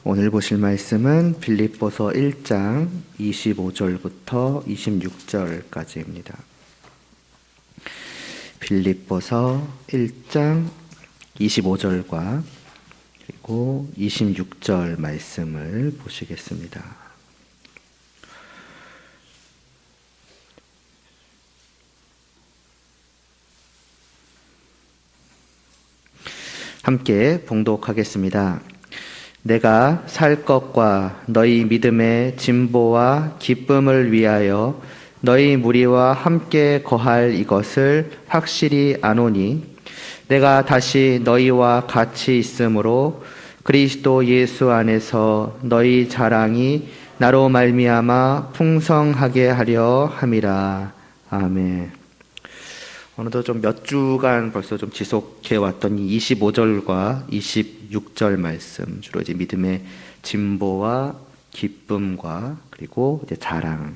오늘 보실 말씀은 빌립보서 1장 25절부터 26절까지입니다. 빌립보서 1장 25절과 그리고 26절 말씀을 보시겠습니다. 함께 봉독하겠습니다. 내가 살 것과 너희 믿음의 진보와 기쁨을 위하여 너희 무리와 함께 거할 이것을 확실히 아노니 내가 다시 너희와 같이 있으므로 그리스도 예수 안에서 너희 자랑이 나로 말미암아 풍성하게 하려 함이라. 아멘. 어느덧 좀 몇 주간 벌써 좀 지속해 왔던 이 25절과 26절 말씀, 주로 이제 믿음의 진보와 기쁨과 그리고 이제 자랑에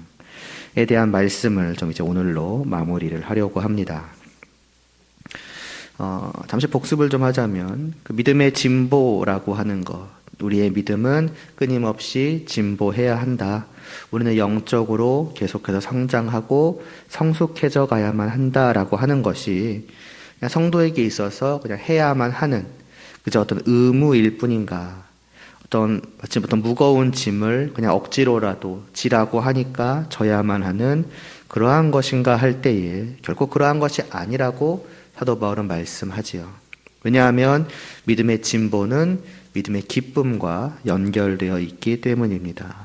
대한 말씀을 좀 이제 오늘로 마무리를 하려고 합니다. 잠시 복습을 좀 하자면 그 믿음의 진보라고 하는 것, 우리의 믿음은 끊임없이 진보해야 한다. 우리는 영적으로 계속해서 성장하고 성숙해져 가야만 한다라고 하는 것이 그냥 성도에게 있어서 그냥 해야만 하는 그저 어떤 의무일 뿐인가, 마치 어떤 무거운 짐을 그냥 억지로라도 지라고 하니까 져야만 하는 그러한 것인가 할 때에 결코 그러한 것이 아니라고 사도 바울은 말씀하지요. 왜냐하면 믿음의 진보는 믿음의 기쁨과 연결되어 있기 때문입니다.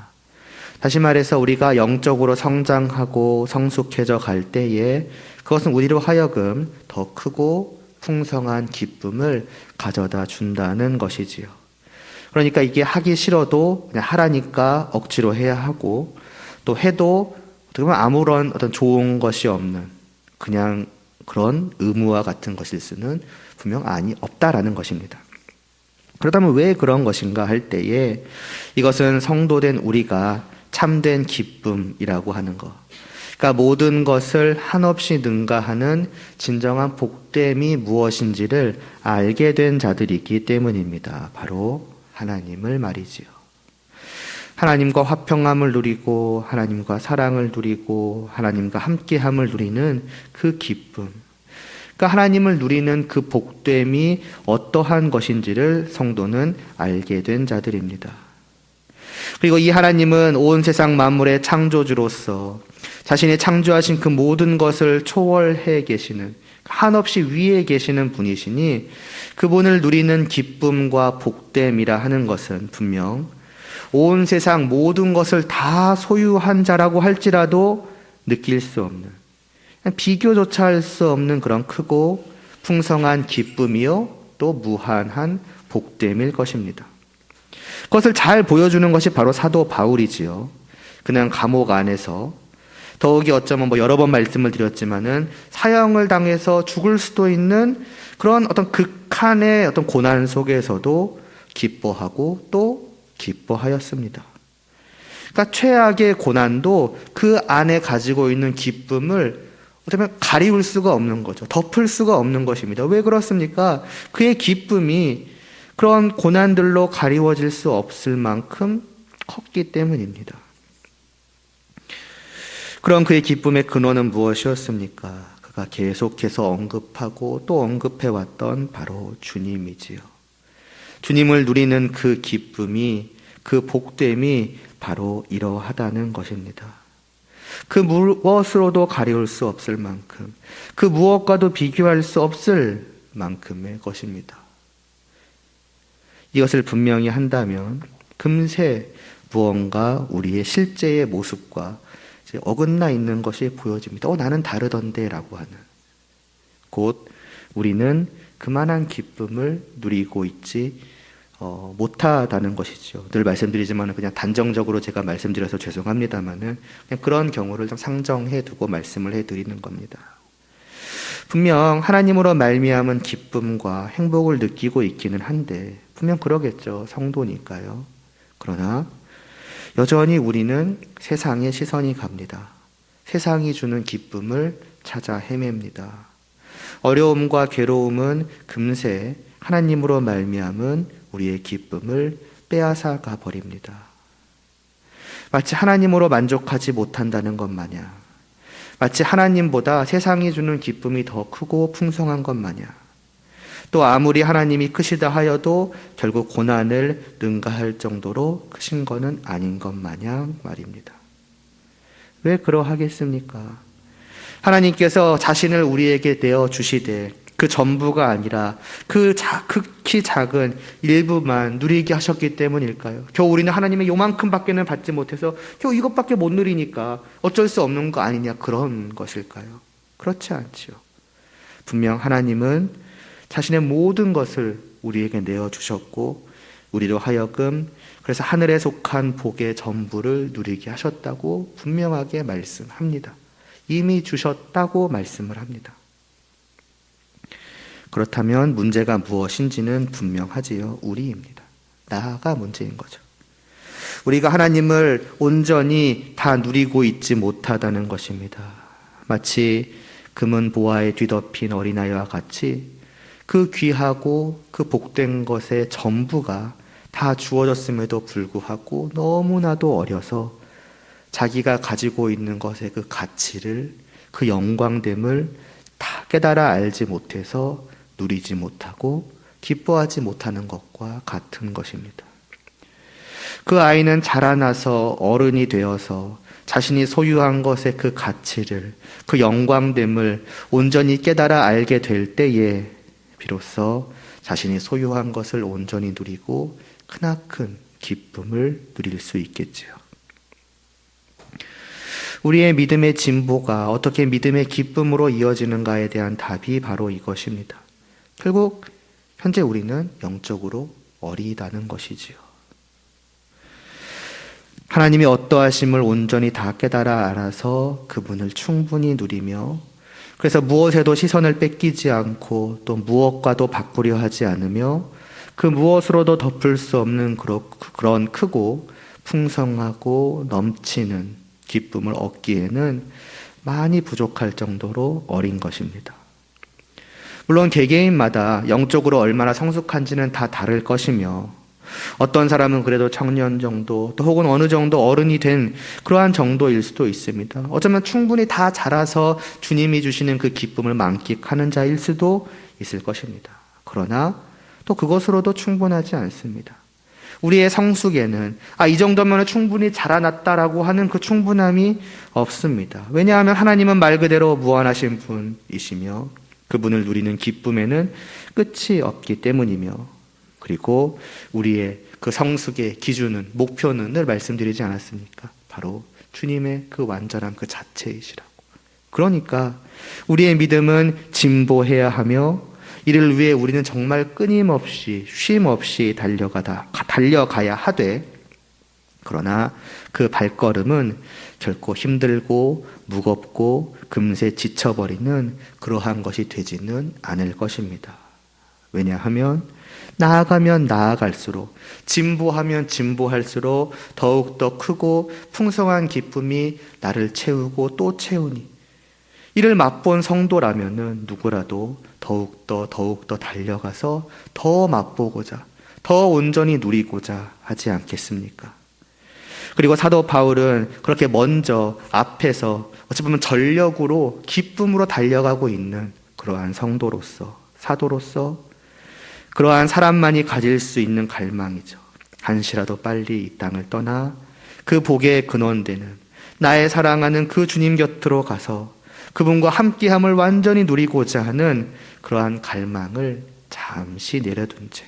다시 말해서 우리가 영적으로 성장하고 성숙해져 갈 때에 그것은 우리로 하여금 더 크고 풍성한 기쁨을 가져다 준다는 것이지요. 그러니까 이게 하기 싫어도 그냥 하라니까 억지로 해야 하고, 또 해도 어떻게 보면 아무런 어떤 좋은 것이 없는 그냥 그런 의무와 같은 것일 수는 분명 없다라는 것입니다. 그렇다면 왜 그런 것인가 할 때에 이것은 성도된 우리가 참된 기쁨이라고 하는 것, 그러니까 모든 것을 한없이 능가하는 진정한 복됨이 무엇인지를 알게 된 자들이기 때문입니다. 바로 하나님을 말이지요. 하나님과 화평함을 누리고 하나님과 사랑을 누리고 하나님과 함께함을 누리는 그 기쁨, 그러니까 하나님을 누리는 그 복됨이 어떠한 것인지를 성도는 알게 된 자들입니다. 그리고 이 하나님은 온 세상 만물의 창조주로서 자신이 창조하신 그 모든 것을 초월해 계시는, 한없이 위에 계시는 분이시니 그분을 누리는 기쁨과 복됨이라 하는 것은 분명 온 세상 모든 것을 다 소유한 자라고 할지라도 느낄 수 없는, 비교조차 할 수 없는 그런 크고 풍성한 기쁨이요 또 무한한 복됨일 것입니다. 그것을 잘 보여주는 것이 바로 사도 바울이지요. 그냥 감옥 안에서, 더욱이 어쩌면 여러 번 말씀을 드렸지만은 사형을 당해서 죽을 수도 있는 그런 어떤 극한의 어떤 고난 속에서도 기뻐하고 또 기뻐하였습니다. 그러니까 최악의 고난도 그 안에 가지고 있는 기쁨을 어떻게 보면 가리울 수가 없는 거죠. 덮을 수가 없는 것입니다. 왜 그렇습니까? 그의 기쁨이 그런 고난들로 가리워질 수 없을 만큼 컸기 때문입니다. 그럼 그의 기쁨의 근원은 무엇이었습니까? 그가 계속해서 언급하고 또 언급해왔던 바로 주님이지요. 주님을 누리는 그 기쁨이, 그 복됨이 바로 이러하다는 것입니다. 그 무엇으로도 가리울 수 없을 만큼, 그 무엇과도 비교할 수 없을 만큼의 것입니다. 이것을 분명히 한다면 금세 무언가 우리의 실제의 모습과 어긋나 있는 것이 보여집니다. 나는 다르던데 라고 하는, 곧 우리는 그만한 기쁨을 누리고 있지 못하다는 것이죠. 늘 말씀드리지만 그냥 단정적으로 제가 말씀드려서 죄송합니다만은 그냥 그런 경우를 좀 상정해 두고 말씀을 해드리는 겁니다. 분명 하나님으로 말미암은 기쁨과 행복을 느끼고 있기는 한데 분명 그러겠죠. 성도니까요. 그러나 여전히 우리는 세상의 시선이 갑니다. 세상이 주는 기쁨을 찾아 헤맵니다. 어려움과 괴로움은 금세 하나님으로 말미암은 우리의 기쁨을 빼앗아가 버립니다. 마치 하나님으로 만족하지 못한다는 것 마냥, 마치 하나님보다 세상이 주는 기쁨이 더 크고 풍성한 것 마냥, 또 아무리 하나님이 크시다 하여도 결국 고난을 능가할 정도로 크신 것은 아닌 것 마냥 말입니다. 왜 그러하겠습니까? 하나님께서 자신을 우리에게 내어주시되 그 전부가 아니라 그 극히 작은 일부만 누리게 하셨기 때문일까요? 겨우 우리는 하나님의 요만큼밖에는 받지 못해서 겨우 이것밖에 못 누리니까 어쩔 수 없는 거 아니냐, 그런 것일까요? 그렇지 않지요. 분명 하나님은 자신의 모든 것을 우리에게 내어주셨고 우리로 하여금 그래서 하늘에 속한 복의 전부를 누리게 하셨다고 분명하게 말씀합니다. 이미 주셨다고 말씀을 합니다. 그렇다면 문제가 무엇인지는 분명하지요. 우리입니다. 나가 문제인 거죠. 우리가 하나님을 온전히 다 누리고 있지 못하다는 것입니다. 마치 금은 보화에 뒤덮인 어린아이와 같이 그 귀하고 그 복된 것의 전부가 다 주어졌음에도 불구하고 너무나도 어려서 자기가 가지고 있는 것의 그 가치를, 그 영광됨을 다 깨달아 알지 못해서 누리지 못하고 기뻐하지 못하는 것과 같은 것입니다. 그 아이는 자라나서 어른이 되어서 자신이 소유한 것의 그 가치를, 그 영광됨을 온전히 깨달아 알게 될 때에 비로소 자신이 소유한 것을 온전히 누리고 크나큰 기쁨을 누릴 수 있겠지요. 우리의 믿음의 진보가 어떻게 믿음의 기쁨으로 이어지는가에 대한 답이 바로 이것입니다. 결국 현재 우리는 영적으로 어리다는 것이지요. 하나님이 어떠하심을 온전히 다 깨달아 알아서 그분을 충분히 누리며 그래서 무엇에도 시선을 뺏기지 않고 또 무엇과도 바꾸려 하지 않으며 그 무엇으로도 덮을 수 없는 그런 크고 풍성하고 넘치는 기쁨을 얻기에는 많이 부족할 정도로 어린 것입니다. 물론 개개인마다 영적으로 얼마나 성숙한지는 다 다를 것이며 어떤 사람은 그래도 청년 정도 또 혹은 어느 정도 어른이 된 그러한 정도일 수도 있습니다. 어쩌면 충분히 다 자라서 주님이 주시는 그 기쁨을 만끽하는 자일 수도 있을 것입니다. 그러나 또 그것으로도 충분하지 않습니다. 우리의 성숙에는 이 정도면 충분히 자라났다라고 하는 그 충분함이 없습니다. 왜냐하면 하나님은 말 그대로 무한하신 분이시며 그분을 누리는 기쁨에는 끝이 없기 때문이며 그리고 우리의 그 성숙의 기준은, 목표는 늘 말씀드리지 않았습니까? 바로 주님의 그 완전함 그 자체이시라고. 그러니까 우리의 믿음은 진보해야 하며 이를 위해 우리는 정말 끊임없이 쉼없이 달려가야 하되 그러나 그 발걸음은 결코 힘들고 무겁고 금세 지쳐버리는 그러한 것이 되지는 않을 것입니다. 왜냐하면 나아가면 나아갈수록 진보하면 진보할수록 더욱더 크고 풍성한 기쁨이 나를 채우고 또 채우니 이를 맛본 성도라면은 누구라도 더욱더 달려가서 더 맛보고자 더 온전히 누리고자 하지 않겠습니까? 그리고 사도 바울은 그렇게 먼저 앞에서 어찌 보면 전력으로 기쁨으로 달려가고 있는 그러한 성도로서 사도로서 그러한 사람만이 가질 수 있는 갈망이죠. 한시라도 빨리 이 땅을 떠나 그 복의 근원되는 나의 사랑하는 그 주님 곁으로 가서 그분과 함께함을 완전히 누리고자 하는 그러한 갈망을 잠시 내려둔 채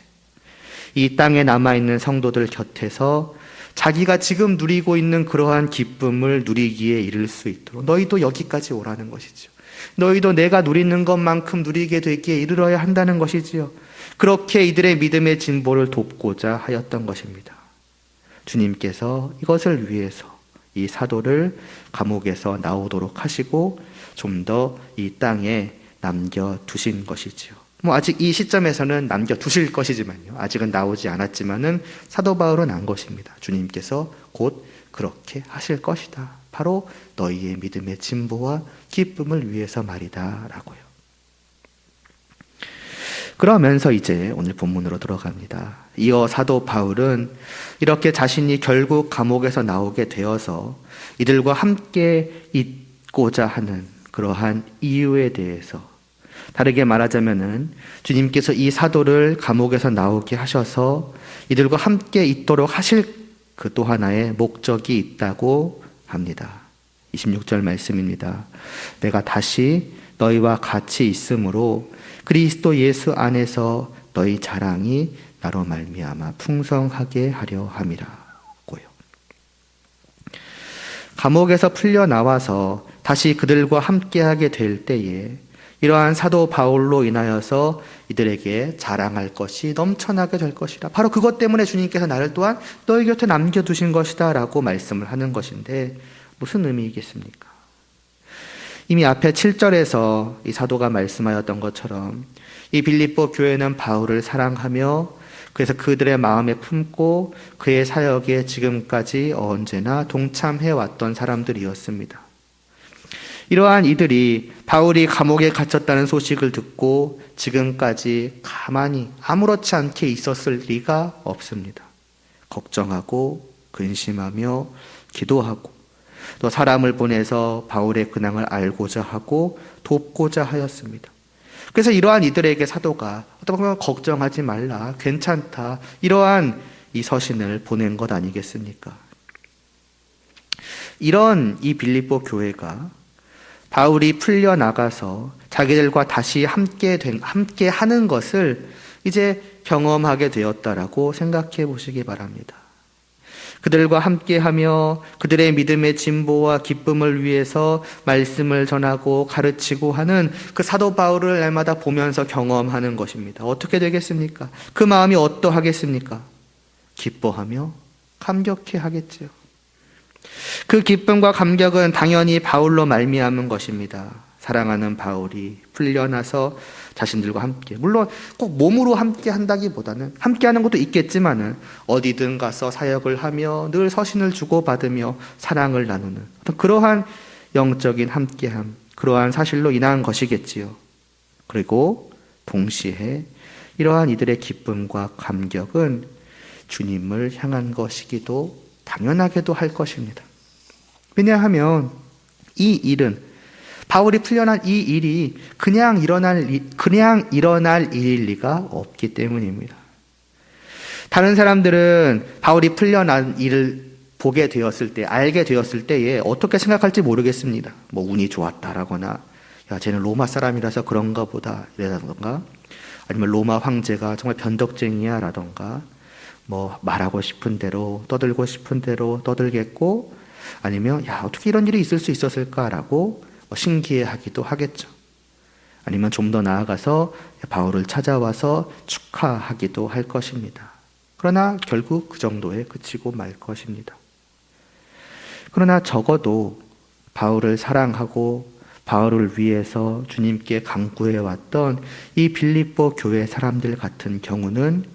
이 땅에 남아있는 성도들 곁에서 자기가 지금 누리고 있는 그러한 기쁨을 누리기에 이를 수 있도록 너희도 여기까지 오라는 것이죠. 너희도 내가 누리는 것만큼 누리게 되기에 이르러야 한다는 것이지요. 그렇게 이들의 믿음의 진보를 돕고자 하였던 것입니다. 주님께서 이것을 위해서 이 사도를 감옥에서 나오도록 하시고 좀 더 이 땅에 남겨두신 것이지요. 아직 이 시점에서는 남겨두실 것이지만요. 아직은 나오지 않았지만은 사도 바울은 안 것입니다. 주님께서 곧 그렇게 하실 것이다. 바로 너희의 믿음의 진보와 기쁨을 위해서 말이다. 라고요. 그러면서 이제 오늘 본문으로 들어갑니다. 이어 사도 바울은 이렇게 자신이 결국 감옥에서 나오게 되어서 이들과 함께 있고자 하는 그러한 이유에 대해서, 다르게 말하자면은 주님께서 이 사도를 감옥에서 나오게 하셔서 이들과 함께 있도록 하실 그 또 하나의 목적이 있다고 합니다. 26절 말씀입니다. 내가 다시 너희와 같이 있으므로 그리스도 예수 안에서 너희 자랑이 나로 말미암아 풍성하게 하려 함이라고요. 감옥에서 풀려 나와서 다시 그들과 함께하게 될 때에 이러한 사도 바울로 인하여서 이들에게 자랑할 것이 넘쳐나게 될 것이다. 바로 그것 때문에 주님께서 나를 또한 너희 곁에 남겨두신 것이다 라고 말씀을 하는 것인데, 무슨 의미이겠습니까? 이미 앞에 7절에서 이 사도가 말씀하였던 것처럼 이 빌립보 교회는 바울을 사랑하며 그래서 그들의 마음에 품고 그의 사역에 지금까지 언제나 동참해왔던 사람들이었습니다. 이러한 이들이 바울이 감옥에 갇혔다는 소식을 듣고 지금까지 가만히 아무렇지 않게 있었을 리가 없습니다. 걱정하고 근심하며 기도하고 또 사람을 보내서 바울의 근황을 알고자 하고 돕고자 하였습니다. 그래서 이러한 이들에게 사도가 어떻게 보면 걱정하지 말라, 괜찮다, 이러한 이 서신을 보낸 것 아니겠습니까? 이런 이 빌립보 교회가 바울이 풀려나가서 자기들과 다시 함께 하는 것을 이제 경험하게 되었다라고 생각해 보시기 바랍니다. 그들과 함께하며 그들의 믿음의 진보와 기쁨을 위해서 말씀을 전하고 가르치고 하는 그 사도 바울을 날마다 보면서 경험하는 것입니다. 어떻게 되겠습니까? 그 마음이 어떠하겠습니까? 기뻐하며 감격해 하겠지요. 그 기쁨과 감격은 당연히 바울로 말미암은 것입니다. 사랑하는 바울이 풀려나서 자신들과 함께, 물론 꼭 몸으로 함께 한다기보다는 함께 하는 것도 있겠지만은 어디든 가서 사역을 하며 늘 서신을 주고받으며 사랑을 나누는 어떤 그러한 영적인 함께함, 그러한 사실로 인한 것이겠지요. 그리고 동시에 이러한 이들의 기쁨과 감격은 주님을 향한 것이기도 당연하게도 할 것입니다. 왜냐하면 이 일은, 바울이 풀려난 이 일이 그냥 일어날 일일 리가 없기 때문입니다. 다른 사람들은 바울이 풀려난 일을 보게 되었을 때, 알게 되었을 때에 어떻게 생각할지 모르겠습니다. 뭐 운이 좋았다라거나, 야 쟤는 로마 사람이라서 그런가 보다 이라던가, 아니면 로마 황제가 정말 변덕쟁이야 라던가, 뭐 말하고 싶은 대로 떠들고 싶은 대로 떠들겠고, 아니면 야 어떻게 이런 일이 있을 수 있었을까라고 신기해하기도 하겠죠. 아니면 좀 더 나아가서 바울을 찾아와서 축하하기도 할 것입니다. 그러나 결국 그 정도에 그치고 말 것입니다. 그러나 적어도 바울을 사랑하고 바울을 위해서 주님께 간구해왔던 이 빌립보 교회 사람들 같은 경우는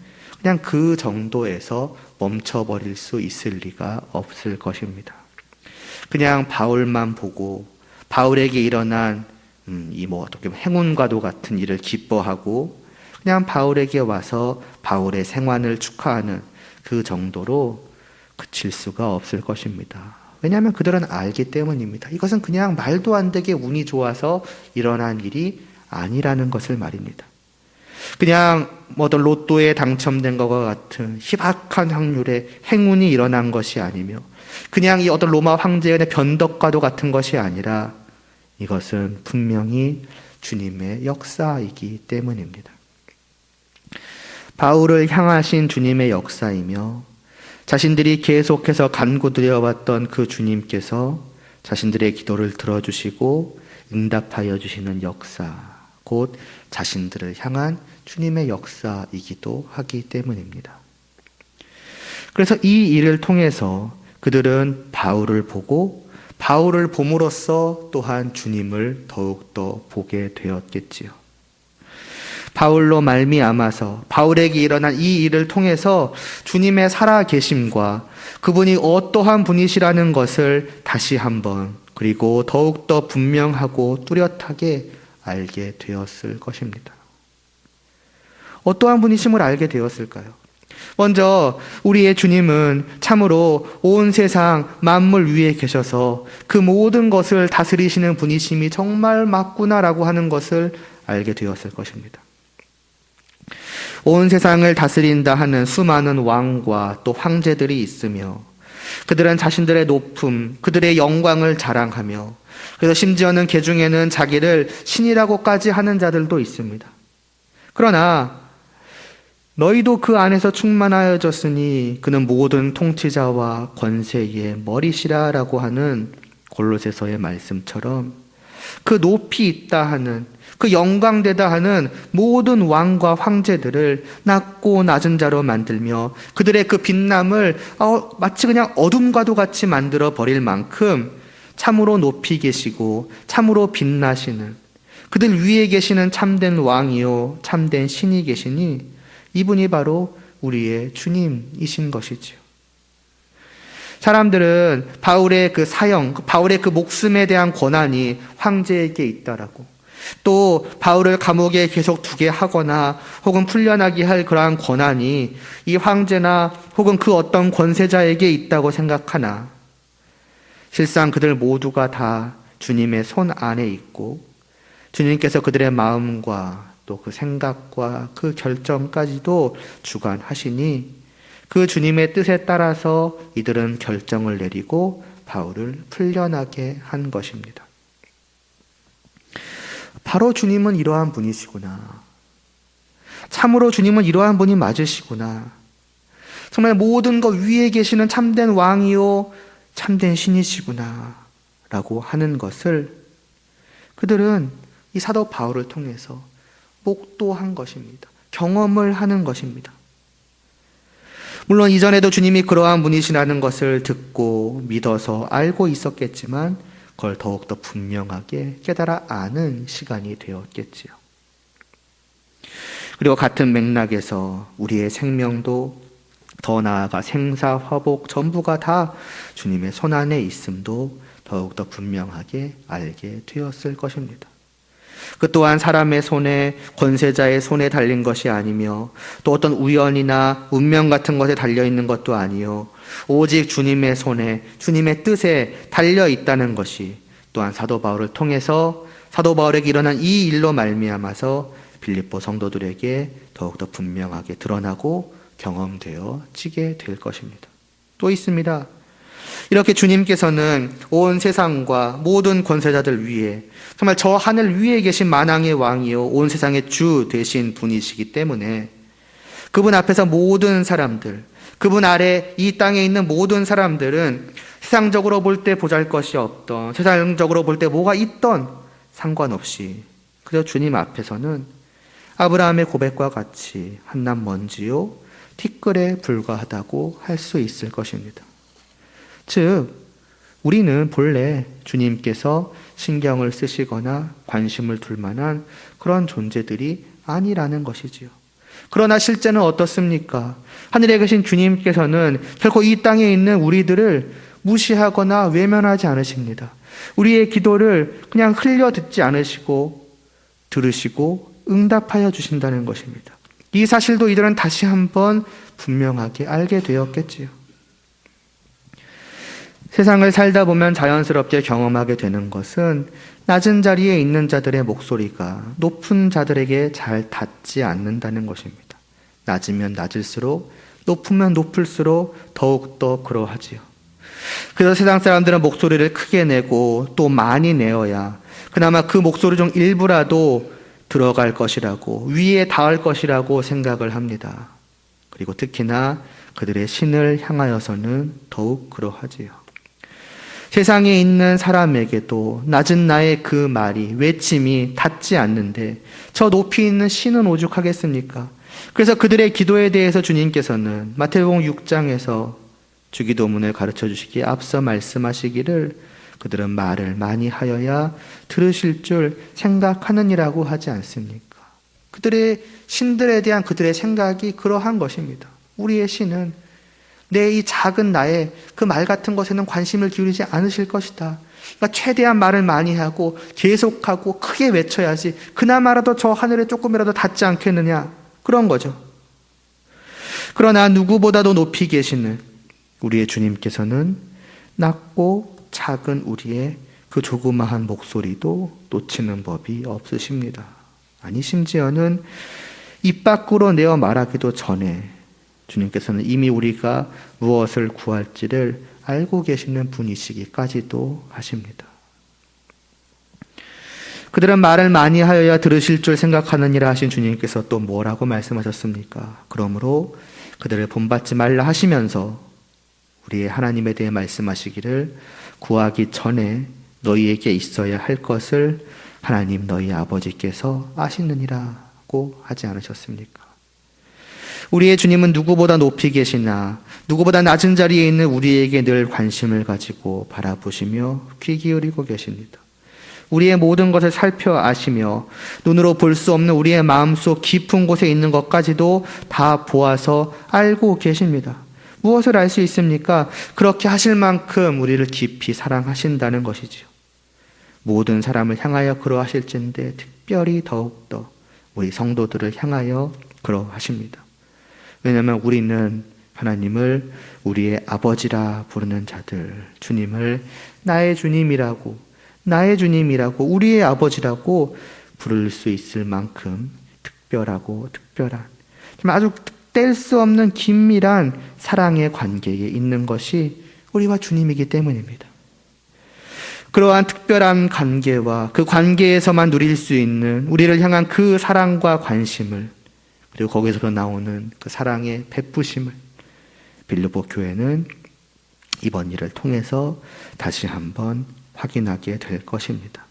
그냥 그 정도에서 멈춰버릴 수 있을 리가 없을 것입니다. 그냥 바울만 보고 바울에게 일어난 어떻게 보면 행운과도 같은 일을 기뻐하고 그냥 바울에게 와서 바울의 생환을 축하하는 그 정도로 그칠 수가 없을 것입니다. 왜냐하면 그들은 알기 때문입니다. 이것은 그냥 말도 안 되게 운이 좋아서 일어난 일이 아니라는 것을 말입니다. 그냥 어떤 로또에 당첨된 것과 같은 희박한 확률의 행운이 일어난 것이 아니며, 그냥 이 어떤 로마 황제의 변덕과도 같은 것이 아니라 이것은 분명히 주님의 역사이기 때문입니다. 바울을 향하신 주님의 역사이며 자신들이 계속해서 간구드려왔던 그 주님께서 자신들의 기도를 들어주시고 응답하여 주시는 역사, 곧 자신들을 향한 주님의 역사이기도 하기 때문입니다. 그래서 이 일을 통해서 그들은 바울을 보고 바울을 봄으로써 또한 주님을 더욱더 보게 되었겠지요. 바울로 말미암아서 바울에게 일어난 이 일을 통해서 주님의 살아계심과 그분이 어떠한 분이시라는 것을 다시 한번, 그리고 더욱더 분명하고 뚜렷하게 알게 되었을 것입니다. 어떠한 분이심을 알게 되었을까요? 먼저 우리의 주님은 참으로 온 세상 만물 위에 계셔서 그 모든 것을 다스리시는 분이심이 정말 맞구나라고 하는 것을 알게 되었을 것입니다. 온 세상을 다스린다 하는 수많은 왕과 또 황제들이 있으며 그들은 자신들의 높음, 그들의 영광을 자랑하며 그래서 심지어는 그 중에는 자기를 신이라고까지 하는 자들도 있습니다. 그러나 너희도 그 안에서 충만하여졌으니 그는 모든 통치자와 권세의 머리시라라고 하는 골로새서의 말씀처럼 그 높이 있다 하는 그 영광되다 하는 모든 왕과 황제들을 낮고 낮은 자로 만들며 그들의 그 빛남을 마치 그냥 어둠과도 같이 만들어 버릴 만큼 참으로 높이 계시고 참으로 빛나시는 그들 위에 계시는 참된 왕이요 참된 신이 계시니 이분이 바로 우리의 주님이신 것이지요. 사람들은 바울의 그 사형, 바울의 그 목숨에 대한 권한이 황제에게 있다라고, 또 바울을 감옥에 계속 두게 하거나 혹은 풀려나게 할 그러한 권한이 이 황제나 혹은 그 어떤 권세자에게 있다고 생각하나 실상 그들 모두가 다 주님의 손 안에 있고 주님께서 그들의 마음과 또 그 생각과 그 결정까지도 주관하시니 그 주님의 뜻에 따라서 이들은 결정을 내리고 바울을 풀려나게 한 것입니다. 바로 주님은 이러한 분이시구나. 참으로 주님은 이러한 분이 맞으시구나. 정말 모든 것 위에 계시는 참된 왕이요 참된 신이시구나 라고 하는 것을 그들은 이 사도 바울을 통해서 목도한 것입니다. 경험을 하는 것입니다. 물론 이전에도 주님이 그러한 분이시라는 것을 듣고 믿어서 알고 있었겠지만 그걸 더욱더 분명하게 깨달아 아는 시간이 되었겠지요. 그리고 같은 맥락에서 우리의 생명도 더 나아가 생사, 화복 전부가 다 주님의 손 안에 있음도 더욱더 분명하게 알게 되었을 것입니다. 그 또한 사람의 손에, 권세자의 손에 달린 것이 아니며 또 어떤 우연이나 운명 같은 것에 달려있는 것도 아니요 오직 주님의 손에, 주님의 뜻에 달려있다는 것이 또한 사도 바울을 통해서 사도 바울에게 일어난 이 일로 말미암아서 빌립보 성도들에게 더욱더 분명하게 드러나고 경험되어지게 될 것입니다. 또 있습니다. 이렇게 주님께서는 온 세상과 모든 권세자들 위에 정말 저 하늘 위에 계신 만왕의 왕이요 온 세상의 주 되신 분이시기 때문에 그분 앞에서 모든 사람들, 그분 아래 이 땅에 있는 모든 사람들은 세상적으로 볼 때 보잘것이 없던, 세상적으로 볼 때 뭐가 있던 상관없이 그저 주님 앞에서는 아브라함의 고백과 같이 한낱 먼지요 티끌에 불과하다고 할 수 있을 것입니다. 즉 우리는 본래 주님께서 신경을 쓰시거나 관심을 둘 만한 그런 존재들이 아니라는 것이지요. 그러나 실제는 어떻습니까? 하늘에 계신 주님께서는 결코 이 땅에 있는 우리들을 무시하거나 외면하지 않으십니다. 우리의 기도를 그냥 흘려 듣지 않으시고 들으시고 응답하여 주신다는 것입니다. 이 사실도 이들은 다시 한번 분명하게 알게 되었겠지요. 세상을 살다 보면 자연스럽게 경험하게 되는 것은 낮은 자리에 있는 자들의 목소리가 높은 자들에게 잘 닿지 않는다는 것입니다. 낮으면 낮을수록, 높으면 높을수록 더욱더 그러하지요. 그래서 세상 사람들은 목소리를 크게 내고 또 많이 내어야 그나마 그 목소리 중 일부라도 들어갈 것이라고, 위에 닿을 것이라고 생각을 합니다. 그리고 특히나 그들의 신을 향하여서는 더욱 그러하지요. 세상에 있는 사람에게도 낮은 나의 그 말이, 외침이 닿지 않는데 저 높이 있는 신은 오죽하겠습니까? 그래서 그들의 기도에 대해서 주님께서는 마태복음 6장에서 주기도문을 가르쳐 주시기에 앞서 말씀하시기를 그들은 말을 많이 하여야 들으실 줄 생각하느니라고 하지 않습니까? 그들의 신들에 대한 그들의 생각이 그러한 것입니다. 우리의 신은 내 이 작은 나의 그 말 같은 것에는 관심을 기울이지 않으실 것이다. 그러니까 최대한 말을 많이 하고 계속하고 크게 외쳐야지 그나마라도 저 하늘에 조금이라도 닿지 않겠느냐. 그런 거죠. 그러나 누구보다도 높이 계시는 우리의 주님께서는 낮고 작은 우리의 그 조그마한 목소리도 놓치는 법이 없으십니다. 아니, 심지어는 입 밖으로 내어 말하기도 전에 주님께서는 이미 우리가 무엇을 구할지를 알고 계시는 분이시기까지도 하십니다. 그들은 말을 많이 하여야 들으실 줄 생각하느니라 하신 주님께서 또 뭐라고 말씀하셨습니까? 그러므로 그들을 본받지 말라 하시면서 우리의 하나님에 대해 말씀하시기를 구하기 전에 너희에게 있어야 할 것을 하나님 너희 아버지께서 아시느니라고 하지 않으셨습니까? 우리의 주님은 누구보다 높이 계시나 누구보다 낮은 자리에 있는 우리에게 늘 관심을 가지고 바라보시며 귀 기울이고 계십니다. 우리의 모든 것을 살펴 아시며 눈으로 볼 수 없는 우리의 마음속 깊은 곳에 있는 것까지도 다 보아서 알고 계십니다. 무엇을 알 수 있습니까? 그렇게 하실 만큼 우리를 깊이 사랑하신다는 것이지요. 모든 사람을 향하여 그러하실진데 특별히 더욱더 우리 성도들을 향하여 그러하십니다. 왜냐하면 우리는 하나님을 우리의 아버지라 부르는 자들, 주님을 나의 주님이라고, 우리의 아버지라고 부를 수 있을 만큼 특별하고 특별한, 아주 뗄 수 없는 긴밀한 사랑의 관계에 있는 것이 우리와 주님이기 때문입니다. 그러한 특별한 관계와 그 관계에서만 누릴 수 있는 우리를 향한 그 사랑과 관심을, 그리고 거기서 나오는 그 사랑의 베푸심을 빌립보 교회는 이번 일을 통해서 다시 한번 확인하게 될 것입니다.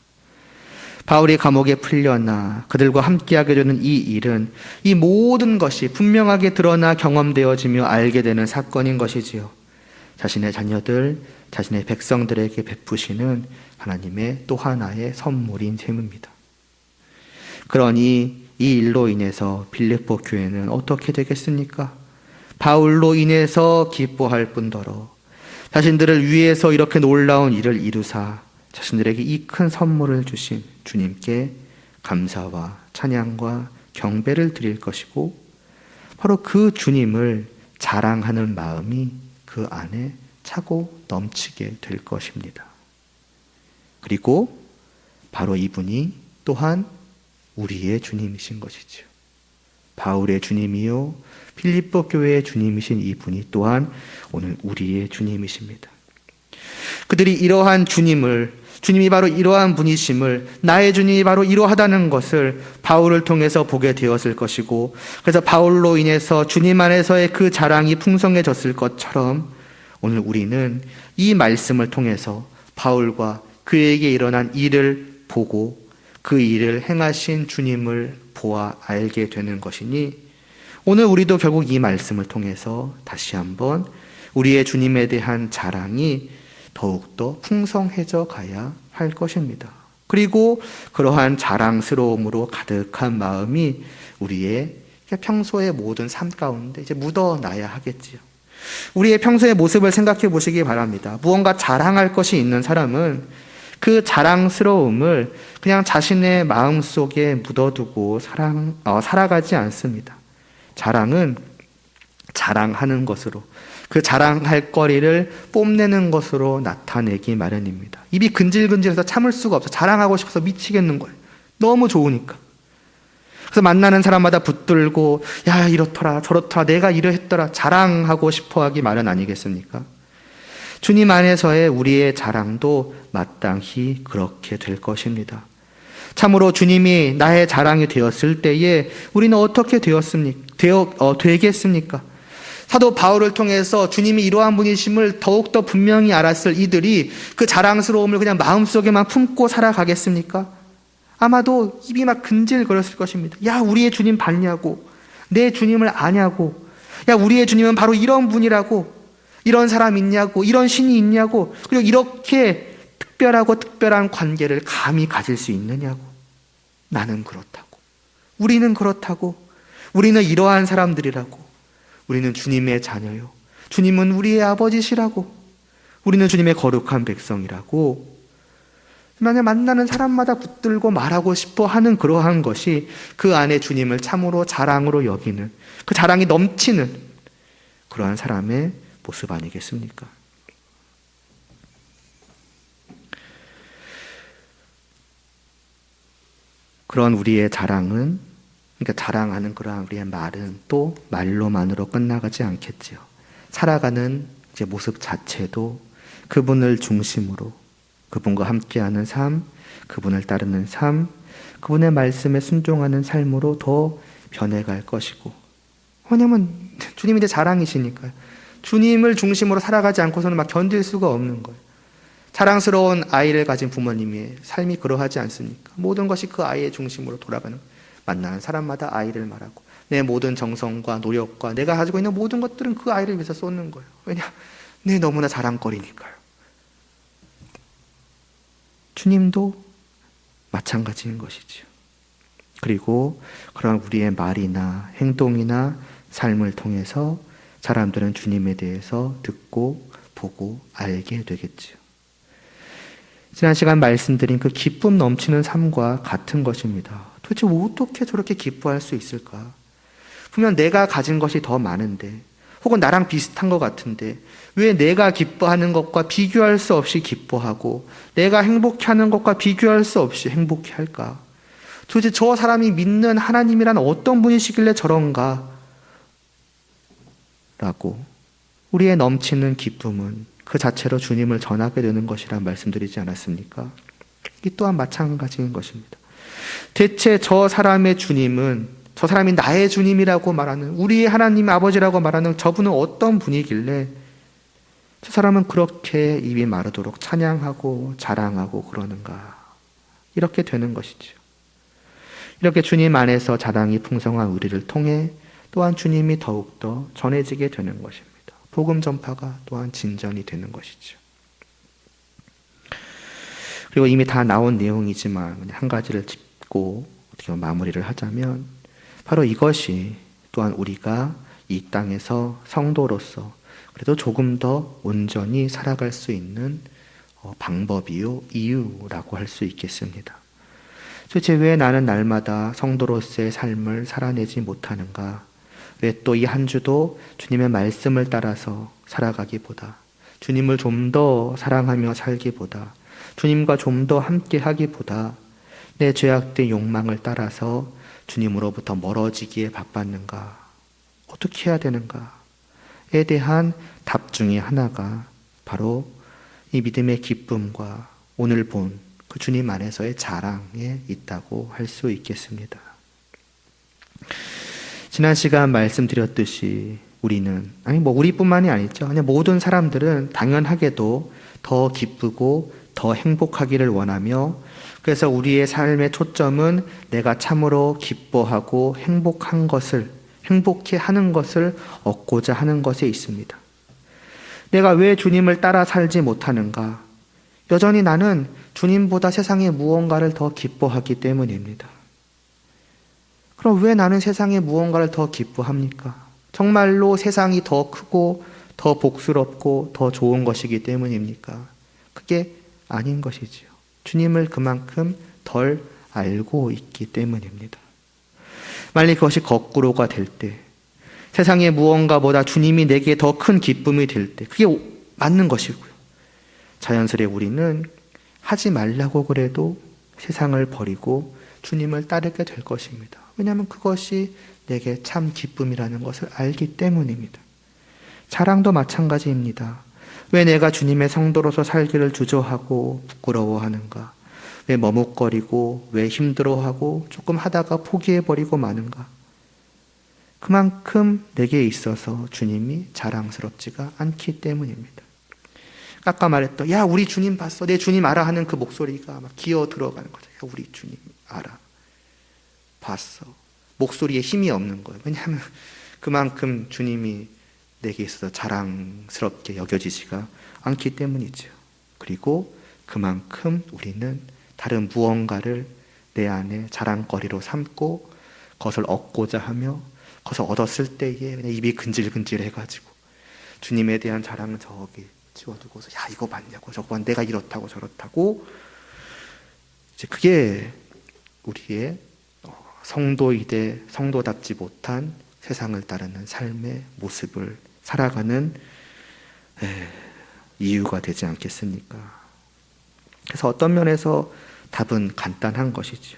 바울이 감옥에 풀려나 그들과 함께하게 되는 이 일은 이 모든 것이 분명하게 드러나 경험되어지며 알게 되는 사건인 것이지요. 자신의 자녀들, 자신의 백성들에게 베푸시는 하나님의 또 하나의 선물인 셈입니다. 그러니 이 일로 인해서 빌립보 교회는 어떻게 되겠습니까? 바울로 인해서 기뻐할 뿐더러 자신들을 위해서 이렇게 놀라운 일을 이루사 자신들에게 이 큰 선물을 주신 주님께 감사와 찬양과 경배를 드릴 것이고, 바로 그 주님을 자랑하는 마음이 그 안에 차고 넘치게 될 것입니다. 그리고 바로 이분이 또한 우리의 주님이신 것이죠. 바울의 주님이요 빌립보 교회의 주님이신 이분이 또한 오늘 우리의 주님이십니다. 그들이 이러한 주님이 바로 이러한 분이심을, 나의 주님이 바로 이러하다는 것을 바울을 통해서 보게 되었을 것이고, 그래서 바울로 인해서 주님 안에서의 그 자랑이 풍성해졌을 것처럼 오늘 우리는 이 말씀을 통해서 바울과 그에게 일어난 일을 보고 그 일을 행하신 주님을 보아 알게 되는 것이니, 오늘 우리도 결국 이 말씀을 통해서 다시 한번 우리의 주님에 대한 자랑이 더욱더 풍성해져 가야 할 것입니다. 그리고 그러한 자랑스러움으로 가득한 마음이 우리의 평소의 모든 삶 가운데 이제 묻어나야 하겠지요. 우리의 평소의 모습을 생각해 보시기 바랍니다. 무언가 자랑할 것이 있는 사람은 그 자랑스러움을 그냥 자신의 마음속에 묻어두고 살아가지 않습니다. 자랑은 자랑하는 것으로, 그 자랑할 거리를 뽐내는 것으로 나타내기 마련입니다. 입이 근질근질해서 참을 수가 없어. 자랑하고 싶어서 미치겠는 거예요. 너무 좋으니까. 그래서 만나는 사람마다 붙들고 야 이렇더라 저렇더라 내가 이러했더라 자랑하고 싶어하기 마련 아니겠습니까? 주님 안에서의 우리의 자랑도 마땅히 그렇게 될 것입니다. 참으로 주님이 나의 자랑이 되었을 때에 우리는 어떻게 되겠습니까? 사도 바울을 통해서 주님이 이러한 분이심을 더욱더 분명히 알았을 이들이 그 자랑스러움을 그냥 마음속에만 품고 살아가겠습니까? 아마도 입이 막 근질거렸을 것입니다. 야, 우리의 주님 봤냐고. 내 주님을 아냐고. 야, 우리의 주님은 바로 이런 분이라고. 이런 사람 있냐고. 이런 신이 있냐고. 그리고 이렇게 특별하고 특별한 관계를 감히 가질 수 있느냐고. 나는 그렇다고. 우리는 그렇다고. 우리는 이러한 사람들이라고. 우리는 주님의 자녀요. 주님은 우리의 아버지시라고. 우리는 주님의 거룩한 백성이라고. 만약 만나는 사람마다 붙들고 말하고 싶어 하는 그러한 것이 그 안에 주님을 참으로 자랑으로 여기는, 그 자랑이 넘치는 그러한 사람의 모습 아니겠습니까? 그런 우리의 자랑은, 그러니까 자랑하는 그러한 우리의 말은 또 말로만으로 끝나가지 않겠지요. 살아가는 이제 모습 자체도 그분을 중심으로, 그분과 함께하는 삶, 그분을 따르는 삶, 그분의 말씀에 순종하는 삶으로 더 변해갈 것이고, 왜냐면 주님이 내 자랑이시니까요. 주님을 중심으로 살아가지 않고서는 막 견딜 수가 없는 거예요. 자랑스러운 아이를 가진 부모님의 삶이 그러하지 않습니까? 모든 것이 그 아이의 중심으로 돌아가는, 만나는 사람마다 아이를 말하고 내 모든 정성과 노력과 내가 가지고 있는 모든 것들은 그 아이를 위해서 쏟는 거예요. 왜냐? 내 너무나 자랑거리니까요. 주님도 마찬가지인 것이지요. 그리고 그런 우리의 말이나 행동이나 삶을 통해서 사람들은 주님에 대해서 듣고 보고 알게 되겠지요. 지난 시간 말씀드린 그 기쁨 넘치는 삶과 같은 것입니다. 도대체 어떻게 저렇게 기뻐할 수 있을까? 분명 내가 가진 것이 더 많은데, 혹은 나랑 비슷한 것 같은데 왜 내가 기뻐하는 것과 비교할 수 없이 기뻐하고 내가 행복해하는 것과 비교할 수 없이 행복해할까? 도대체 저 사람이 믿는 하나님이란 어떤 분이시길래 저런가? 라고 우리의 넘치는 기쁨은 그 자체로 주님을 전하게 되는 것이라 말씀드리지 않았습니까? 이 또한 마찬가지인 것입니다. 대체 저 사람의 주님은, 저 사람이 나의 주님이라고 말하는, 우리의 하나님 아버지라고 말하는 저분은 어떤 분이길래 저 사람은 그렇게 입이 마르도록 찬양하고 자랑하고 그러는가? 이렇게 되는 것이죠. 이렇게 주님 안에서 자랑이 풍성한 우리를 통해 또한 주님이 더욱더 전해지게 되는 것입니다. 복음 전파가 또한 진전이 되는 것이죠. 그리고 이미 다 나온 내용이지만 한 가지를 짚고 어떻게 마무리를 하자면, 바로 이것이 또한 우리가 이 땅에서 성도로서 그래도 조금 더 온전히 살아갈 수 있는 방법이요, 이유라고 할 수 있겠습니다. 도대체 왜 나는 날마다 성도로서의 삶을 살아내지 못하는가? 왜 또 이 한 주도 주님의 말씀을 따라서 살아가기보다, 주님을 좀 더 사랑하며 살기보다, 주님과 좀 더 함께 하기보다 내 죄악된 욕망을 따라서 주님으로부터 멀어지기에 바빴는가? 어떻게 해야 되는가에 대한 답 중에 하나가 바로 이 믿음의 기쁨과 오늘 본 그 주님 안에서의 자랑에 있다고 할 수 있겠습니다. 지난 시간 말씀드렸듯이 우리는, 우리뿐만이 아니죠. 그냥 모든 사람들은 당연하게도 더 기쁘고 더 행복하기를 원하며, 그래서 우리의 삶의 초점은 내가 참으로 기뻐하고 행복해 하는 것을 얻고자 하는 것에 있습니다. 내가 왜 주님을 따라 살지 못하는가? 여전히 나는 주님보다 세상의 무언가를 더 기뻐하기 때문입니다. 그럼 왜 나는 세상의 무언가를 더 기뻐합니까? 정말로 세상이 더 크고 더 복스럽고 더 좋은 것이기 때문입니까? 그게 아닌 것이지요. 주님을 그만큼 덜 알고 있기 때문입니다. 만약 그것이 거꾸로가 될 때, 세상의 무언가보다 주님이 내게 더 큰 기쁨이 될 때, 그게 맞는 것이고요. 자연스레 우리는 하지 말라고 그래도 세상을 버리고 주님을 따르게 될 것입니다. 왜냐하면 그것이 내게 참 기쁨이라는 것을 알기 때문입니다. 자랑도 마찬가지입니다. 왜 내가 주님의 성도로서 살기를 주저하고 부끄러워하는가? 왜 머뭇거리고, 왜 힘들어하고, 조금 하다가 포기해버리고 마는가? 그만큼 내게 있어서 주님이 자랑스럽지가 않기 때문입니다. 아까 말했던, 야, 우리 주님 봤어, 내 주님 알아 하는 그 목소리가 막 기어 들어가는 거죠. 야, 우리 주님 알아, 봤어. 목소리에 힘이 없는 거예요. 왜냐하면 그만큼 주님이 내게 있어서 자랑스럽게 여겨지지가 않기 때문이죠. 그리고 그만큼 우리는 다른 무언가를 내 안에 자랑거리로 삼고 그것을 얻고자 하며, 그것을 얻었을 때에 그냥 입이 근질근질해가지고 주님에 대한 자랑은 저기 지워두고서, 야, 이거 봤냐고, 저거 봤, 내가 이렇다고 저렇다고 이제 그게 우리의 성도이되 성도답지 못한 세상을 따르는 삶의 모습을 살아가는 이유가 되지 않겠습니까? 그래서 어떤 면에서 답은 간단한 것이죠.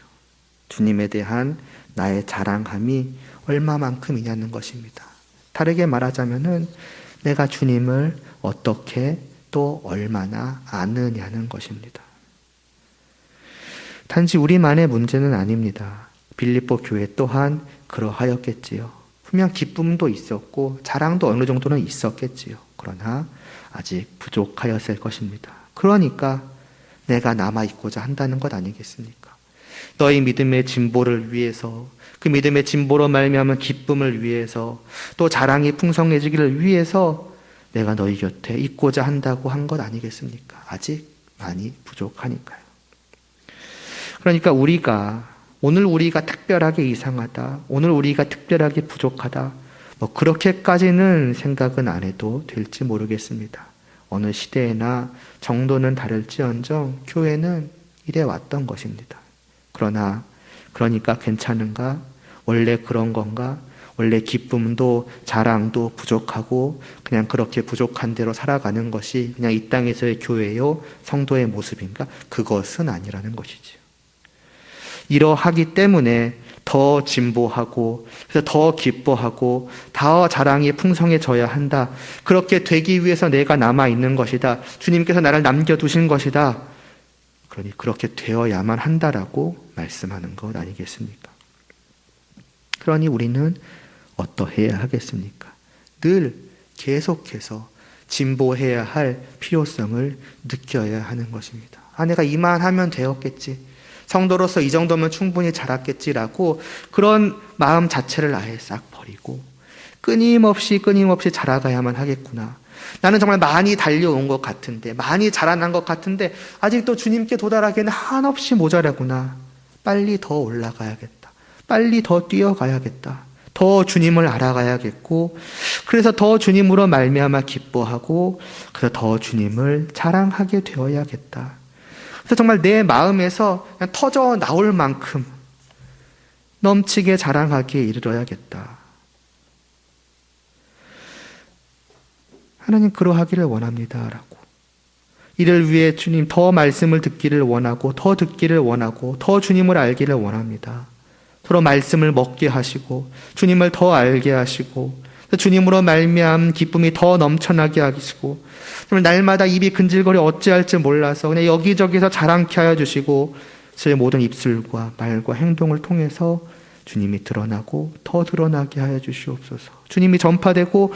주님에 대한 나의 자랑함이 얼마만큼이냐는 것입니다. 다르게 말하자면은 내가 주님을 어떻게 또 얼마나 아느냐는 것입니다. 단지 우리만의 문제는 아닙니다. 빌립보 교회 또한 그러하였겠지요. 분명 기쁨도 있었고 자랑도 어느 정도는 있었겠지요. 그러나 아직 부족하였을 것입니다. 그러니까 내가 남아있고자 한다는 것 아니겠습니까? 너희 믿음의 진보를 위해서, 그 믿음의 진보로 말미암은 기쁨을 위해서, 또 자랑이 풍성해지기를 위해서 내가 너희 곁에 있고자 한다고 한 것 아니겠습니까? 아직 많이 부족하니까요. 그러니까 오늘 우리가 특별하게 이상하다, 오늘 우리가 특별하게 부족하다, 그렇게까지는 생각은 안 해도 될지 모르겠습니다. 어느 시대에나 정도는 다를지언정 교회는 이래 왔던 것입니다. 그러니까 괜찮은가? 원래 그런 건가? 원래 기쁨도 자랑도 부족하고 그냥 그렇게 부족한 대로 살아가는 것이 그냥 이 땅에서의 교회요, 성도의 모습인가? 그것은 아니라는 것이지요. 이러하기 때문에 더 진보하고, 그래서 더 기뻐하고, 더 자랑이 풍성해져야 한다. 그렇게 되기 위해서 내가 남아있는 것이다. 주님께서 나를 남겨두신 것이다. 그러니 그렇게 되어야만 한다라고 말씀하는 것 아니겠습니까? 그러니 우리는 어떠해야 하겠습니까? 늘 계속해서 진보해야 할 필요성을 느껴야 하는 것입니다. 내가 이만하면 되었겠지. 성도로서 이 정도면 충분히 자랐겠지라고 그런 마음 자체를 아예 싹 버리고 끊임없이 자라가야만 하겠구나. 나는 정말 많이 달려온 것 같은데, 많이 자라난 것 같은데 아직도 주님께 도달하기에는 한없이 모자라구나. 빨리 더 올라가야겠다. 빨리 더 뛰어가야겠다. 더 주님을 알아가야겠고, 그래서 더 주님으로 말미암아 기뻐하고, 그래서 더 주님을 자랑하게 되어야겠다. 그래서 정말 내 마음에서 그냥 터져 나올 만큼 넘치게 자랑하기에 이르러야겠다. 하나님 그러하기를 원합니다라고. 이를 위해 주님 더 말씀을 듣기를 원하고, 더 듣기를 원하고, 더 주님을 알기를 원합니다. 서로 말씀을 먹게 하시고, 주님을 더 알게 하시고, 주님으로 말미암은 기쁨이 더 넘쳐나게 하시고, 정말 날마다 입이 근질거려 어찌할지 몰라서 그냥 여기저기서 자랑케 하여 주시고, 저의 모든 입술과 말과 행동을 통해서 주님이 드러나고 더 드러나게 하여 주시옵소서. 주님이 전파되고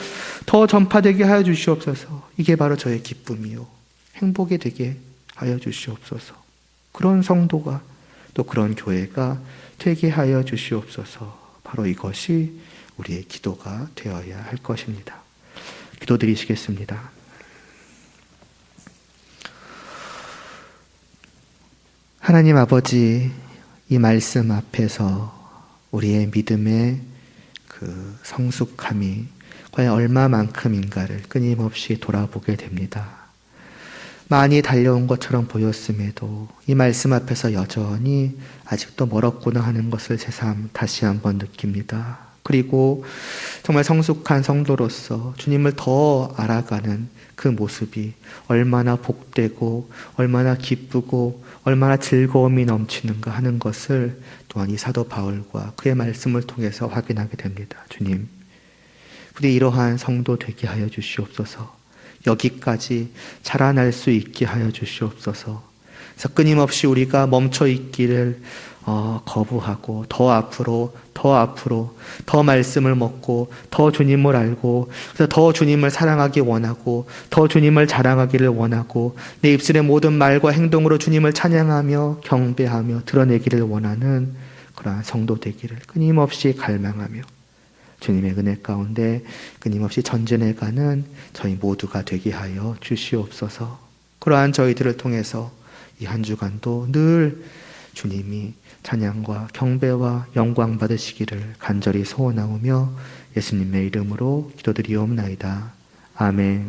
더 전파되게 하여 주시옵소서. 이게 바로 저의 기쁨이요, 행복이 되게 하여 주시옵소서. 그런 성도가, 또 그런 교회가 되게 하여 주시옵소서. 바로 이것이 우리의 기도가 되어야 할 것입니다. 기도드리시겠습니다. 하나님 아버지, 이 말씀 앞에서 우리의 믿음의 그 성숙함이 과연 얼마만큼인가를 끊임없이 돌아보게 됩니다. 많이 달려온 것처럼 보였음에도 이 말씀 앞에서 여전히 아직도 멀었구나 하는 것을 새삼 다시 한번 느낍니다. 그리고 정말 성숙한 성도로서 주님을 더 알아가는 그 모습이 얼마나 복되고 얼마나 기쁘고 얼마나 즐거움이 넘치는가 하는 것을 또한 이 사도 바울과 그의 말씀을 통해서 확인하게 됩니다. 주님, 부디 이러한 성도 되게 하여 주시옵소서. 여기까지 자라날 수 있게 하여 주시옵소서. 그래서 끊임없이 우리가 멈춰 있기를 거부하고 더 앞으로 더 말씀을 먹고 더 주님을 알고, 그래서 더 주님을 사랑하기 원하고 더 주님을 자랑하기를 원하고 내 입술의 모든 말과 행동으로 주님을 찬양하며 경배하며 드러내기를 원하는 그러한 성도 되기를 끊임없이 갈망하며 주님의 은혜 가운데 끊임없이 전진해가는 저희 모두가 되게 하여 주시옵소서. 그러한 저희들을 통해서 이 한 주간도 늘 주님이 찬양과 경배와 영광 받으시기를 간절히 소원하오며 예수님의 이름으로 기도드리옵나이다. 아멘.